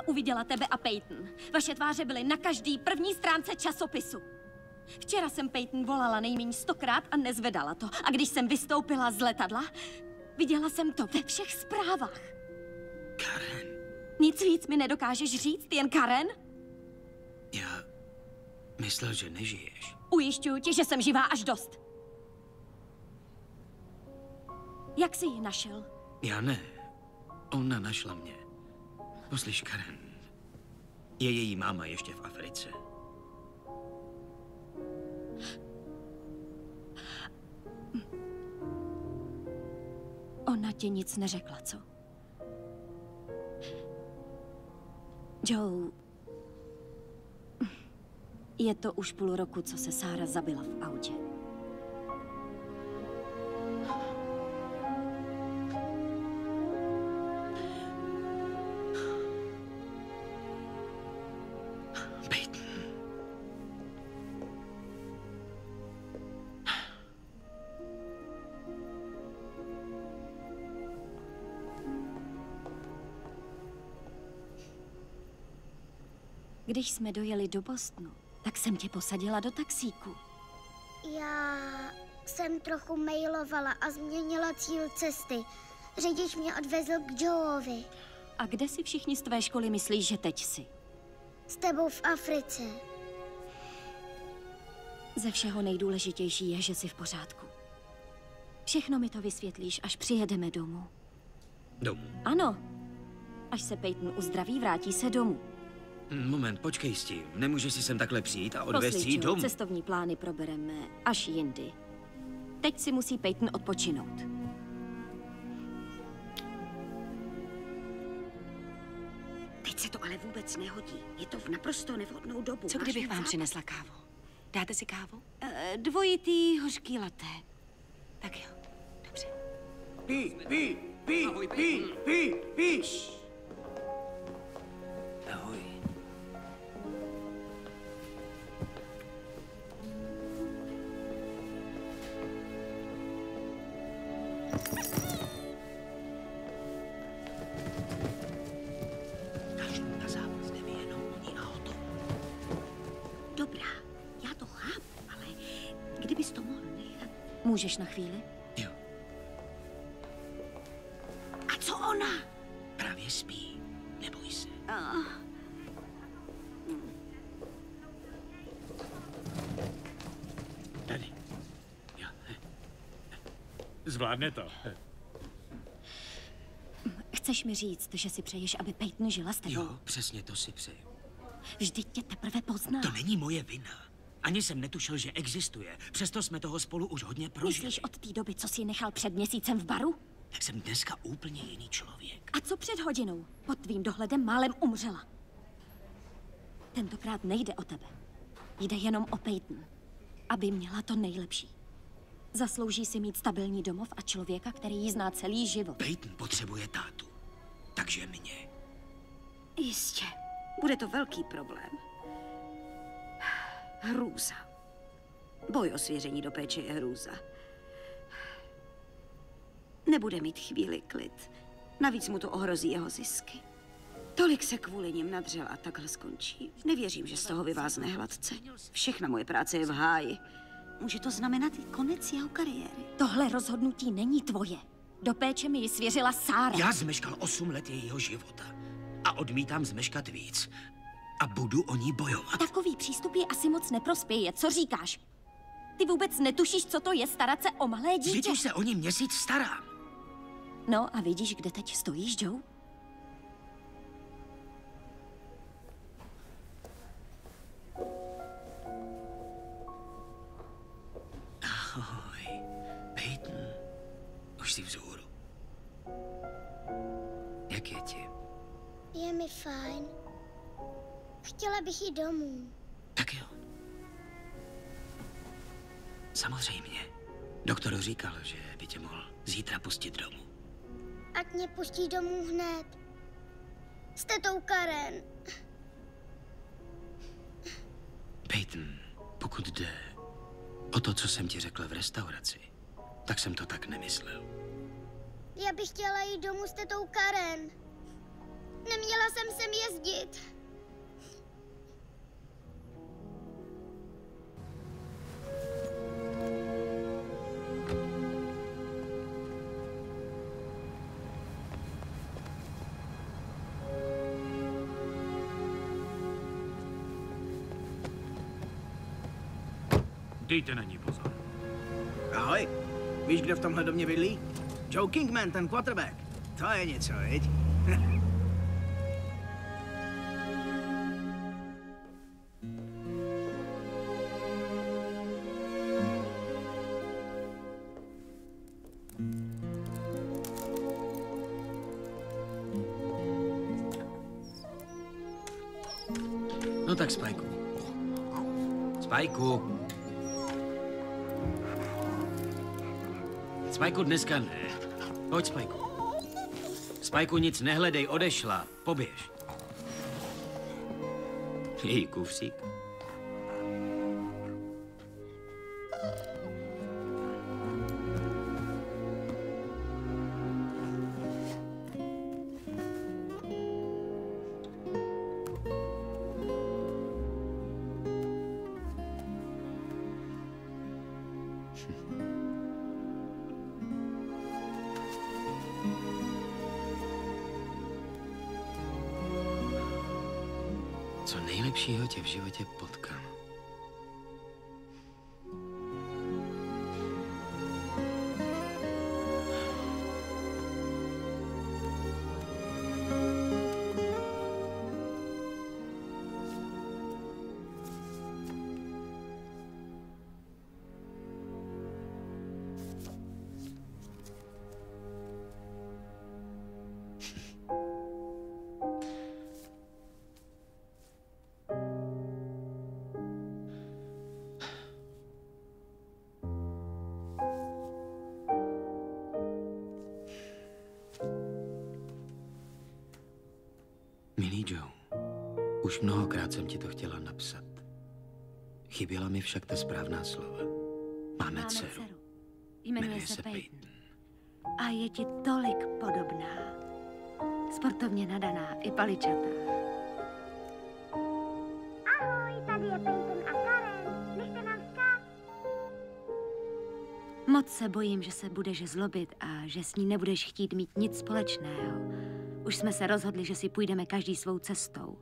uviděla tebe a Peyton. Vaše tváře byly na každý první stránce časopisu. Včera jsem Peyton volala nejméně 100krát a nezvedala to. A když jsem vystoupila z letadla, viděla jsem to ve všech zprávách. Karen. Nic víc mi nedokážeš říct, jen Karen? Já myslel, že nežiješ. Ujišťuju tě, že jsem živá až dost. Jak jsi ji našel? Já ne. Ona našla mě. Poslyš, Karen. Je její máma ještě v Africe. Ona ti nic neřekla, co? Joe, je to už půl roku, co se Sára zabila v autě. Když jsme dojeli do Bostonu, tak jsem tě posadila do taxíku. Já jsem trochu mailovala a změnila cíl cesty. Řidič mě odvezl k Joeovi. A kde si všichni z tvé školy myslí, že teď jsi? S tebou v Africe. Ze všeho nejdůležitější je, že jsi v pořádku. Všechno mi to vysvětlíš, až přijedeme domů. Domů? Ano. Až se Peyton uzdraví, vrátí se domů. Moment, počkej s tím. Nemůžeš si sem takhle přijít a odvést ji domů. Cestovní plány probereme až jindy. Teď si musí Peyton odpočinout. Teď se to ale vůbec nehodí. Je to v naprosto nevhodnou dobu. Co kdybych vám přinesla kávu? Dáte si kávu? Dvojitý hořký latte. Tak jo, dobře. Pí. Ahoj. Kašlu na zápas, jde mi jenom o ní a o to. Dobrá, já to chápu, ale kdybys to mohl nechat... Můžeš na chvíli? Jo. A co ona? Právě spí. Neboj se. Tady. Jo. Zvládne to. Chceš mi říct, že si přeješ, aby Peyton žila s tebou? Jo, přesně to si přeju. Vždyť tě teprve pozná. To není moje vina. Ani jsem netušil, že existuje. Přesto jsme toho spolu už hodně prožili. Myslíš od té doby, co jsi nechal před měsícem v baru? Tak jsem dneska úplně jiný člověk. A co před hodinou? Pod tvým dohledem málem umřela. Tentokrát nejde o tebe. Jde jenom o Peyton. Aby měla to nejlepší. Zaslouží si mít stabilní domov a člověka, který ji zná celý život. Peyton potřebuje tátu. Takže mě. Jistě. Bude to velký problém. Hrůza. Boj o svěření do péče je hrůza. Nebude mít chvíli klid. Navíc mu to ohrozí jeho zisky. Tolik se kvůli nim nadřel a takhle skončí. Nevěřím, že z toho vyvázne hladce. Všechna moje práce je v háji. Může to znamenat i konec jeho kariéry. Tohle rozhodnutí není tvoje. Do péče mi ji svěřila Sára. Já zmeškal 8 let jejího života. A odmítám zmeškat víc. A budu o ní bojovat. Takový přístup je asi moc neprospěje. Co říkáš? Ty vůbec netušíš, co to je starat se o malé dítě? Vždyť už se o ní měsíc starám. No a vidíš, kde teď stojíš, Joe? Ahoj, Peyton. Už jsi vzhůru. Jak je ti? Je mi fajn. Chtěla bych jít domů. Tak jo. Samozřejmě. Doktor říkal, že by tě mohl zítra pustit domů. Ať mě pustí domů hned. S tetou Karen. Peyton, pokud jde o to, co jsem ti řekl v restauraci, tak jsem to tak nemyslel. Já bych chtěla jít domů s tetou Karen. Neměla jsem sem jezdit. Dejte na ní pozor. Ahoj, víš, kdo v tomhle domě bydlí? Joe Kingman, ten quarterback. To je něco, viď? No tak, Spajku. Spajku. Spajku, dneska ne. Pojď, Spajku. Spajku, nic nehledej, odešla. Poběž. Její kufřík. Co nejlepšího tě v životě potkám. Milý Joe, už mnohokrát jsem ti to chtěla napsat. Chyběla mi však ta správná slova. Máme dceru. Jmenuje se Peyton. A je ti tolik podobná. Sportovně nadaná i paličatá. Ahoj, tady je Peyton a Karen. Běžte nám vstát. Moc se bojím, že se budeš zlobit a že s ní nebudeš chtít mít nic společného. Už jsme se rozhodli, že si půjdeme každý svou cestou.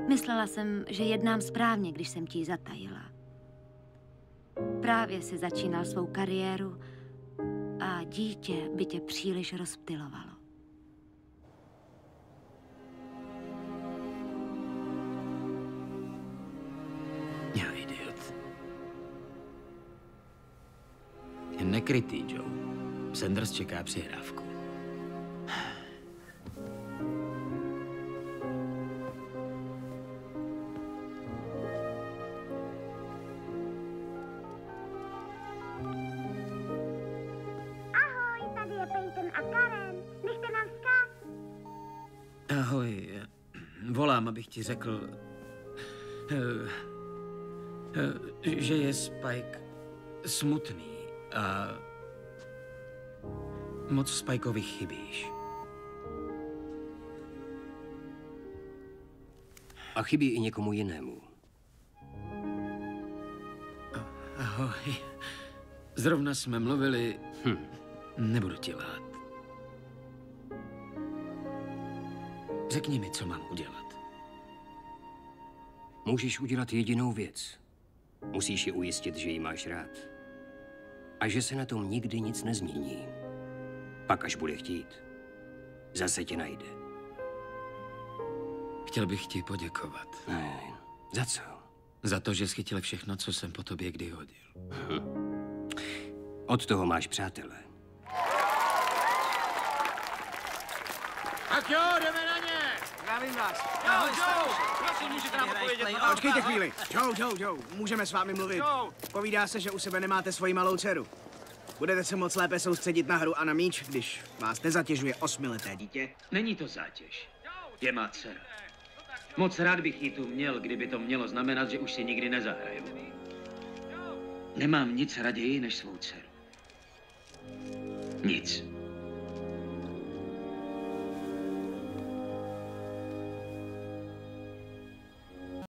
Myslela jsem, že jednám správně, když jsem ti ji zatajila. Právě si začínal svou kariéru a dítě by tě příliš rozptylovalo. Já idiot. Je nekrytý, Joe. Sanders čeká přihrávku. Ahoj, tady je Peyton a Karen. Běžte nám vstát. Ahoj, volám, abych ti řekl, že je Spike smutný a moc Spikeovi chybíš. A chybí i někomu jinému. Ahoj. Zrovna jsme mluvili... Nebudu ti lhát. Řekni mi, co mám udělat. Můžeš udělat jedinou věc. Musíš ji ujistit, že ji máš rád. A že se na tom nikdy nic nezmění. Pak, až bude chtít, zase tě najde. Chtěl bych ti poděkovat. Ne, za co? Za to, že schytil všechno, co jsem po tobě kdy hodil. Od toho máš přátele. Tak jo, jdeme na ně! Zdravím vás. Ahoj, Joe! Prosím, můžete nám povědět na Počkejte chvíli. Joe, můžeme s vámi mluvit. Povídá se, že u sebe nemáte svoji malou dceru. Budete se moc lépe soustředit na hru a na míč, když vás nezatěžuje 8leté dítě? Není to zátěž. Je má dcera. Moc rád bych ji tu měl, kdyby to mělo znamenat, že už si nikdy nezahraju. Nemám nic raději než svou dceru. Nic.